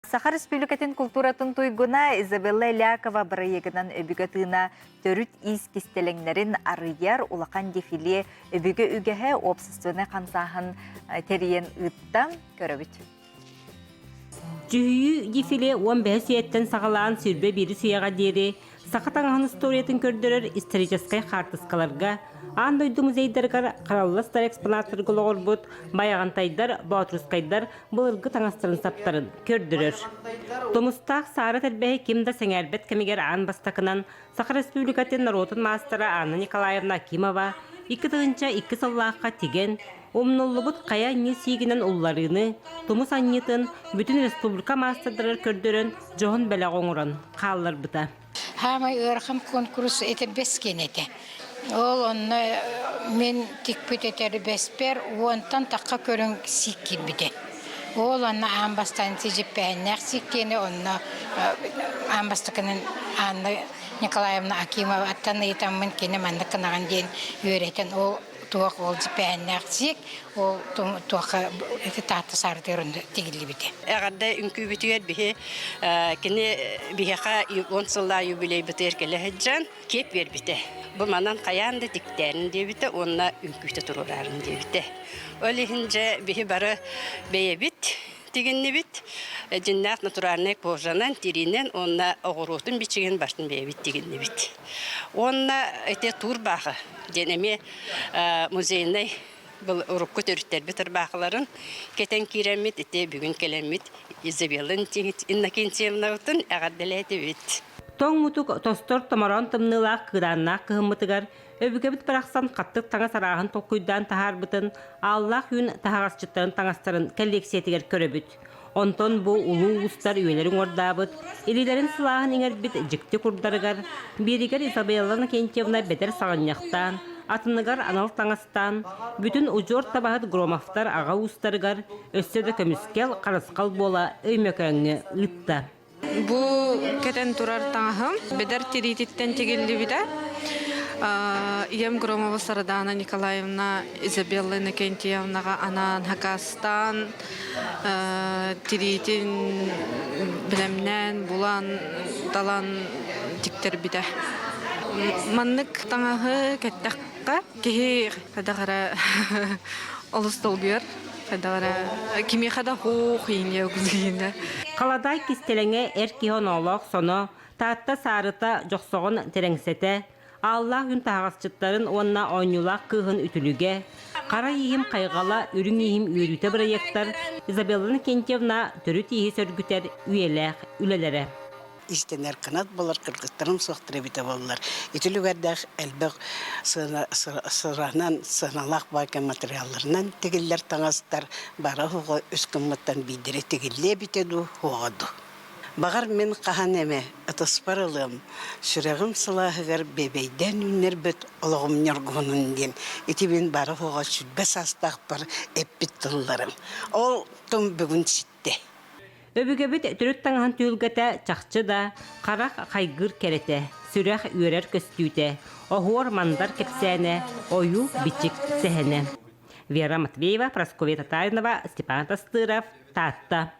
Сахар Республикатын культуратын туйгуна Изабелла Лякова барайыгынан өбігатына төрүт ис кистелеңнерин арыяр улақан дефиле өбігі үгеhe обществоны қансағын териен ыттан көрөбіт. Жүхүйі дефиле 15 сүйеттен сағалаған сүрбе бері сүйеға дері сақатаңағын историятын көрдірер историческай қартысқаларға андойды музейдергар қаралыластар экспонаттар ғылығыр бұд, баяғантайдар, баутырысқайдар бұлырғы таңастырын саптарын көрдірер. Томыстақ сары тәрбәйі кемді сәңәрбет кәмегер ан бастақынан Сахар Республикатын народын мастары Анна Николаевна Акимова 2 саллаққа теген Омнуллы бұд қая не сүйгінен ұлларыны, Томыс аннетін бүтін республика мастардырыр көрдірін жоғын бәлі ғоңырын қалылар бұта. Хамай ырқым конкурс еті бескен еті. Ол онны мен тек пөтетері беспер, онтан таққа көрін сиккен біде. Ол онны амбастан тежіп бәйіннәқ сиккені, онны амбастықының Анна Николаевна Акимова аттаны етамын кені манды қынаған дейін өретін. Ол туақ ол бәйіннәқ сик, ол туаққа таты сардырынды тегілі біде. Әғарда үнкі бүтігер бігі кені бігеға 10 сылла юбилей бітер келі хеджан кеп бер біте. Бұл манан қаянды диктерін де біте, онына үнкүйті тұрурарын де біте. Ол ехінже бігі бары бәйе біт, дегенні біт. Жиннақ натурарнек божанан, тиринен, онына оғырутын бичеген баштын бәйе біт дегенні біт. Онына әте тур бағы, денеме музейнай бұл ұрыққы төріттер бітір бақыларын кетен керемет, әте бүгін келемет, Изабеллын Иннокентьевна ұтын әғарделәйті бет. Тоң мұтық тостор тамаран тымнылақ қыданнақ қығымытығар, өбіге біт бірақсан қаттық таңа сарағын тоққүйдан тахар бұтын, Аллах үйін тахағасчыттарын таңастарын кәллексетігер көрі бүт. Онтон бұл ұлу ұстар үйелерін ордабыт, елелерін сылағын еңер біт жікті құрдарығар, берігер Изабелла Иннокентьевна бетер сағыняқтан, атыныгар аналық таңастан, бүтін ұжор табағыт громафтар аға ұстарығар, өсседі көміскел қарысқал бола өймекөңі ұтта. Бұл кетен тұрар таңағым, бедер теритеттен тегелі біде. Ием Громова Сарадана Николаевна, Изабелла Иннокентьевнаға анан Хакастан, теритин білемнен, бұлан, талан тіктер біде. Маннык таңағы кәттәққа кеге қадағара олыстол бер, қадағара кеме қада хоқ еңе өкізгейінді. Қаладай кестелеңе әркеғын олақ соны, таатта сарыта жоқсоғын тереңсеті, Аллах үн тағасчыттарын онына ойнулақ кығын үтіліге, қара егім қайғала үрін егім үйріті біраяқтар Изабелла Иннокентьевна түрі тейі сөргітер үйеләқ үлелері. İstenler kanat bolar, kırgıtlarım soğuttırı bite bollar. İtülügerdek elbek sırahından sınalak bakan materyallarından tegiller tanastar bara huğa üskümütten bidiri tegille bitedu huğadu. Bağır men qahan eme, atasparalım, sürağım sılahıgar bebeyden ünler büt olağım nörgünün den. İti ben bara huğa sütbes astaq bar eppit tıllarım. Ol tüm bugün sitte. Öbügebit түріт таңған түйілгеті чақчы да, қарақ қайгыр кереті, сүрәқ үйерер көстүйті, оғуар мандар кепсәне, ойу бичік сәхіне. Вера Матвеева, Прасковья Татаринова, Степан Тастыров, Татта.